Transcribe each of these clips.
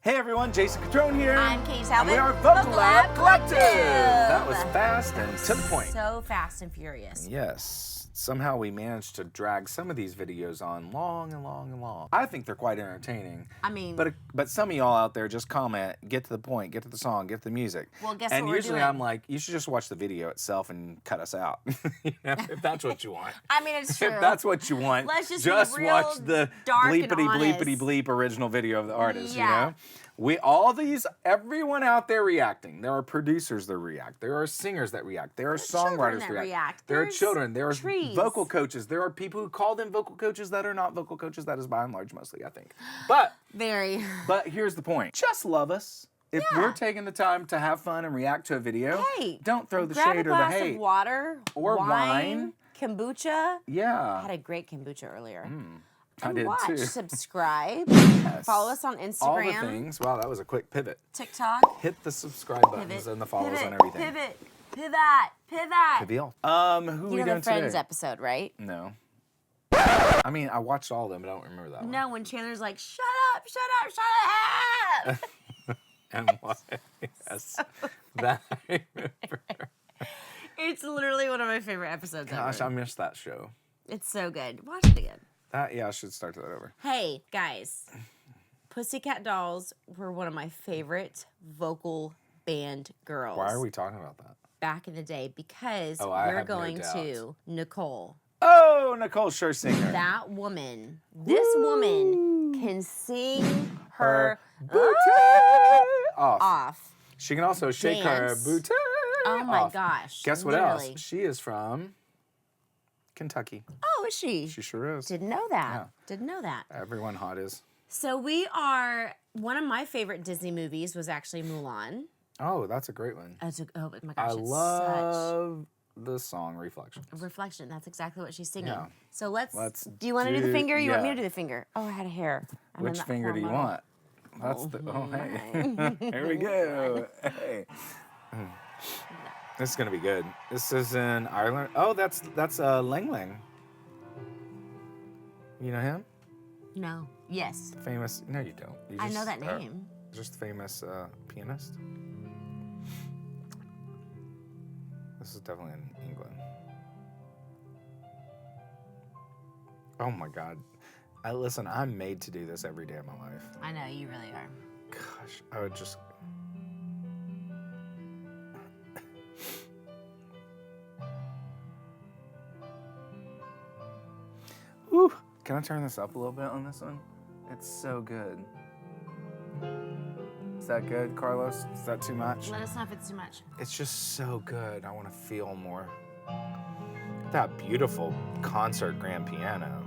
Hey everyone, Jason Catron here. I'm Kate Talbot. And we are Vocal Lab Collective. That was fast and to the point. So fast and furious. Yes. Somehow we managed to drag some of these videos on long and long and long. I think they're quite entertaining. I mean... But some of y'all out there just comment, get to the point, get to the song, get to the music. Well, guess and what we're usually doing? I'm like, you should just watch the video itself and cut us out. You know, if that's what you want. I mean, it's true. If that's what you want, Let's just be real watch the dark and bleepity honest. bleepity bleep original video of the artist, Yeah. you know? Everyone out there reacting. There are producers that react. There are singers that react. There are songwriters that react. There are children. There are vocal coaches. There are people who call them vocal coaches that are not vocal coaches. That is by and large mostly, I think. But here's the point. Just love us. If we're taking the time to have fun and react to a video, don't throw the shade or the hate. Grab a glass of water or wine. Kombucha. Yeah. I had a great kombucha earlier. I did too. Subscribe. Yes. Follow us on Instagram. All the things. Wow, that was a quick pivot. TikTok. Hit the subscribe buttons and the follows and everything. Pivot. Who You we know doing the Friends today? episode, right? No. I mean, I watched all of them, but I don't remember that one. No, when Chandler's like, shut up. And what? Yes. That I remember. It's literally one of my favorite episodes Gosh, ever. I missed that show. It's so good. Watch it again. Yeah, I should start that over. Hey, guys. Pussycat Dolls were one of my favorite vocal band girls. Why are we talking about that? Back in the day, because I we're have no going doubt. to Nicole. Oh, Nicole Scherzinger. That woman, this woman can sing her off. She can also shake her booty Oh my off. gosh. Guess what literally. else? She is from Kentucky. Oh, is she? She sure is. Didn't know that. Yeah. Didn't know that. Everyone hot is. So one of my favorite Disney movies was actually Mulan. Oh, that's a great one. Oh my gosh, I it's love the song Reflections. such a reflection. That's exactly what she's singing. Yeah. So Let's do you want to do the finger? Or you want me yeah. to do the finger? Oh, I had a hair. I'm in Which that finger do you hormonal- want? That's hey. Here we go. Hey. This is gonna be good. This is in Ireland. Oh, that's Lang Lang. You know him? No. Yes. Famous. No, you don't. You I know just that are name. Just famous pianist. This is definitely in England. Oh my God. Listen, I'm made to do this every day of my life. I know, you really are. Gosh, I would just... Whew. Can I turn this up a little bit on this one? It's so good. Is that good, Carlos? Is that too much? Let us know if it's too much. It's just so good. I want to feel more. That beautiful concert grand piano.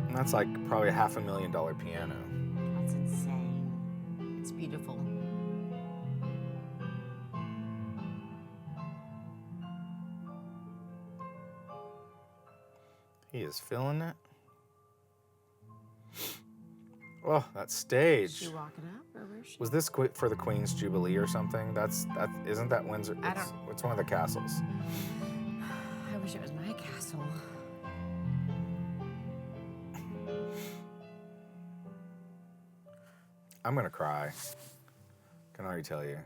And that's like probably $500,000 piano. That's insane. It's beautiful. He is feeling it. Oh, that stage. Is she walking up, or where is she? Was this for the Queen's Jubilee or something? Isn't that Windsor? It's one of the castles. I wish it was my castle. I'm gonna cry. Can already tell you.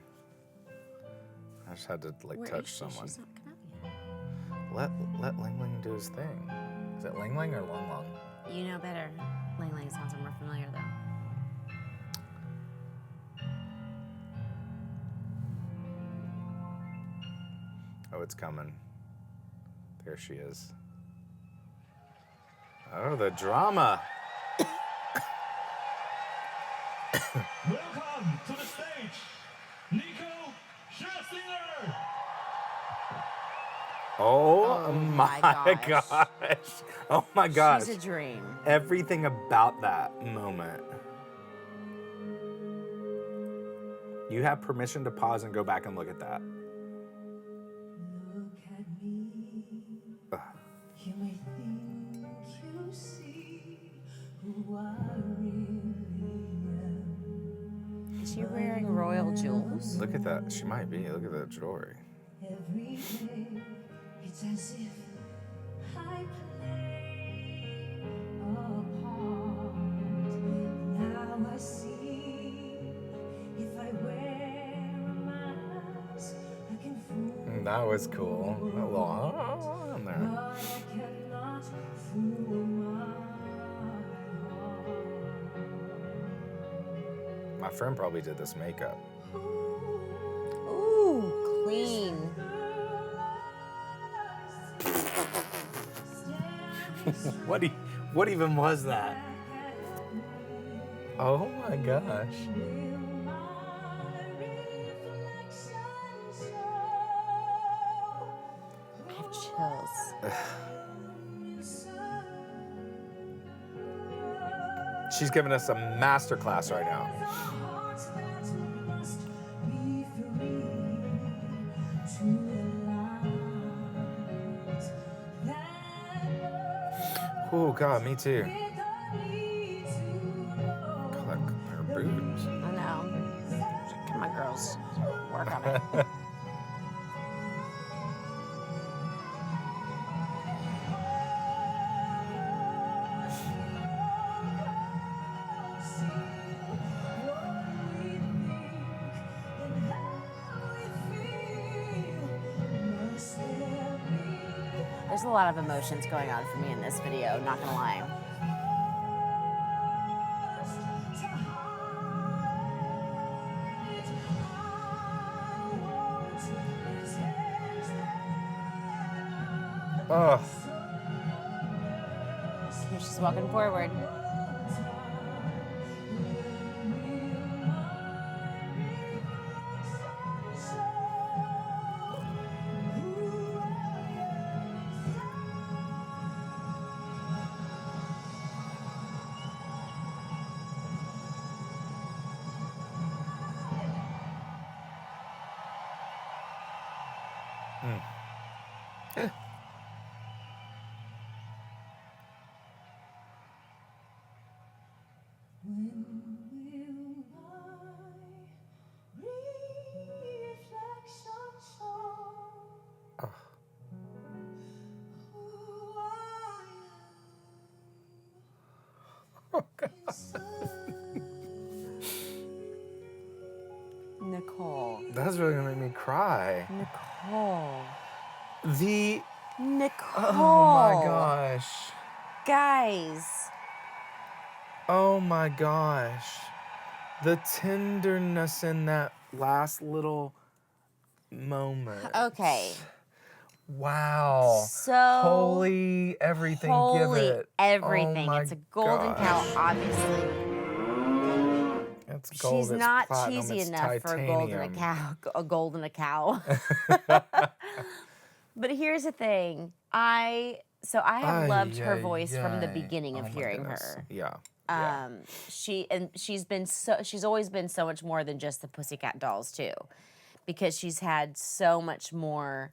I just had to Where touch is she? someone. She's not coming up yet. Let Ling Ling do his thing. Is it Ling Ling or Lung Lung? You know better. Lang Lang sounds more familiar though. Oh, it's coming. There she is. Oh, the drama. Welcome to the stage, Nicole Scherzinger. Oh my gosh. Oh my gosh. She's a dream. Everything about that moment. You have permission to pause and go back and look at that. Look at me. You may think you see who I really am. Is she wearing royal jewels? Look at that. She might be. Look at that jewelry. Every day, it's as if I play that was cool. A little in there. I cannot fool my heart. My friend probably did this makeup. Ooh, clean. What even was that? Oh my gosh. I have chills. She's giving us a master class right now. Oh God, me too. God, her boobs. I know. Come on, girls. Work on it. There's a lot of emotions going on for me in this video, not gonna lie. Oh, Here she's walking forward. Nicole. that's really gonna make me cry. Nicole. Oh Nicole. my gosh. Guys. Oh my gosh. The tenderness in that last little moment. Okay. Wow. So Holy everything, give holy it. everything. Oh my It's a golden cow, gosh. obviously. It's gold, She's it's not platinum, cheesy it's enough for a golden titanium. a golden a cow. But here's the thing. I have loved her voice from the beginning of Oh my hearing goodness. her. Yeah. She's always been so much more than just the Pussycat Dolls too, because she's had so much more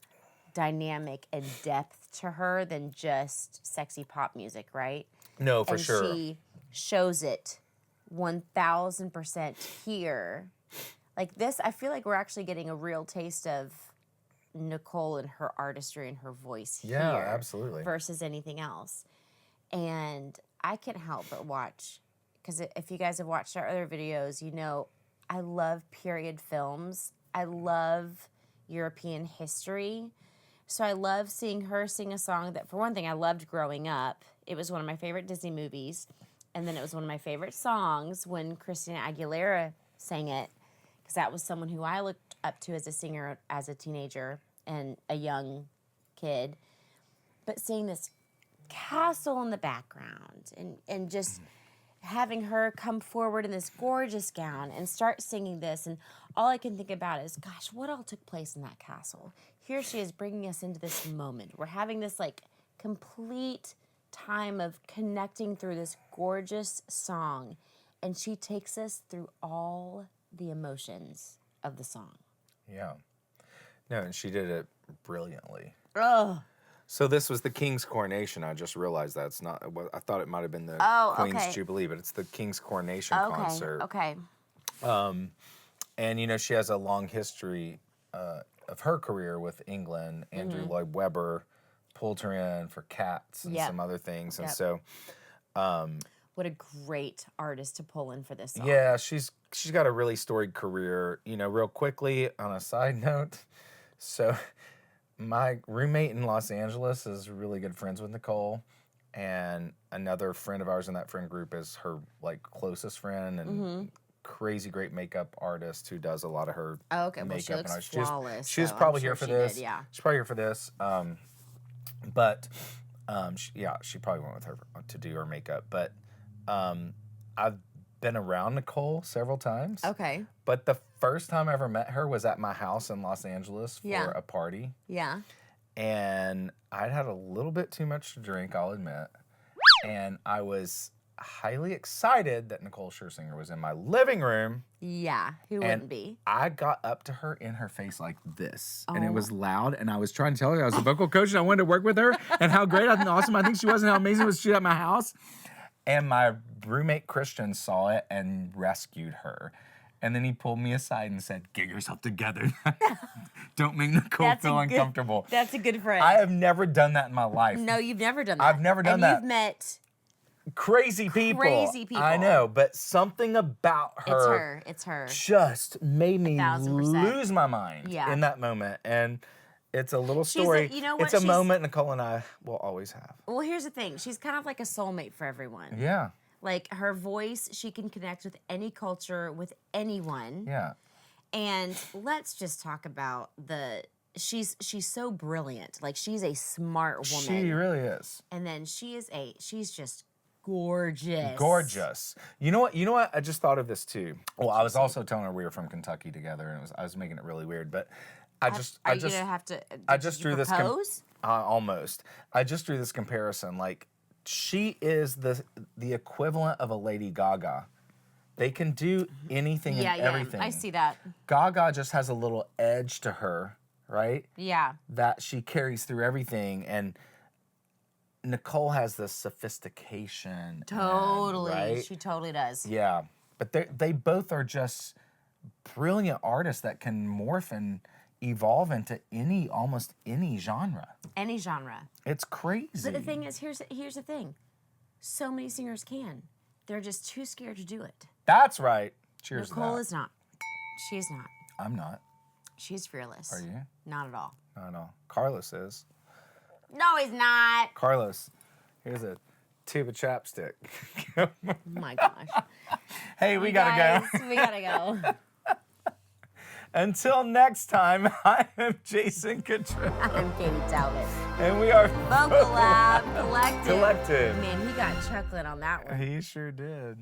dynamic and depth to her than just sexy pop music, right? No, for and sure. she shows it 1000% here. Like this, I feel like we're actually getting a real taste of Nicole and her artistry and her voice here. Yeah, absolutely. Versus anything else. And I can't help but watch, because if you guys have watched our other videos, you know I love period films. I love European history. So I love seeing her sing a song that, for one thing, I loved growing up. It was one of my favorite Disney movies. And then it was one of my favorite songs when Christina Aguilera sang it, because that was someone who I looked up to as a singer as a teenager and a young kid. But seeing this castle in the background and just having her come forward in this gorgeous gown and start singing this, and all I can think about is, gosh, what all took place in that castle? Here she is bringing us into this moment. We're having this like complete time of connecting through this gorgeous song, and she takes us through all the emotions of the song. Yeah. No, and she did it brilliantly. Oh, So this was the King's coronation. I just realized that it's not. I thought it might have been the Queen's okay. Jubilee, but it's the King's coronation okay, concert. okay. And you know, she has a long history of her career with England. Andrew Mm-hmm. Lloyd Webber pulled her in for Cats and Yep. some other things, and Yep. so What a great artist to pull in for this song. yeah, she's got a really storied career. You know, real quickly on a side note, so my roommate in Los Angeles is really good friends with Nicole, and another friend of ours in that friend group is her like closest friend and crazy great makeup artist who does a lot of her okay, makeup. well, she looks and flawless. She was so probably I'm sure here for she this. Did, yeah. She's probably here for this. But she probably went with her to do her makeup. But I've been around Nicole several times. Okay. But the first time I ever met her was at my house in Los Angeles for a party. Yeah. And I'd had a little bit too much to drink, I'll admit. And I was highly excited that Nicole Scherzinger was in my living room. Yeah, who wouldn't be? I got up to her in her face like this, and it was loud, and I was trying to tell her I was a vocal coach and I wanted to work with her, and how great and awesome I think she was, and how amazing was she at my house. And my roommate Christian saw it and rescued her. And then he pulled me aside and said, "Get yourself together. Don't make Nicole feel uncomfortable." That's a good friend. I have never done that in my life. No, you've never done that. I've never done that. You've met crazy people. Crazy people. I know, but something about her. It's her. Just made me 1000%. lose my mind in that moment. And it's a little story. You know what? It's a moment Nicole and I will always have. Well, here's the thing. She's kind of like a soulmate for everyone. Yeah. Like her voice, she can connect with any culture, with anyone. Yeah. And let's just talk about she's so brilliant. Like she's a smart woman. She really is. And then she's just gorgeous. Gorgeous. You know what? I just thought of this too. Well, I was also telling her we were from Kentucky together, and I was making it really weird. But I just drew this. Almost. I just drew this comparison. Like she is the equivalent of a Lady Gaga. They can do anything and everything. I see that. Gaga just has a little edge to her, right? Yeah. That she carries through everything, and Nicole has this sophistication. Totally. Right? She totally does. Yeah. But they both are just brilliant artists that can morph and evolve into almost any genre. Any genre. It's crazy. But the thing is, here's the thing. So many singers can. They're just too scared to do it. That's right. Cheers Nicole to that. is not. She's not. I'm not. She's fearless. Are you? Not at all. Not at all. Carlos is. No, he's not. Carlos, here's a tube of chapstick. Oh my gosh. Hey, we gotta go. We gotta go. Until next time, I am Jason Catron. I'm Katie Talbot. And we are Vocal Lab Collective. Collective. Man, he got chuckling on that one. He sure did.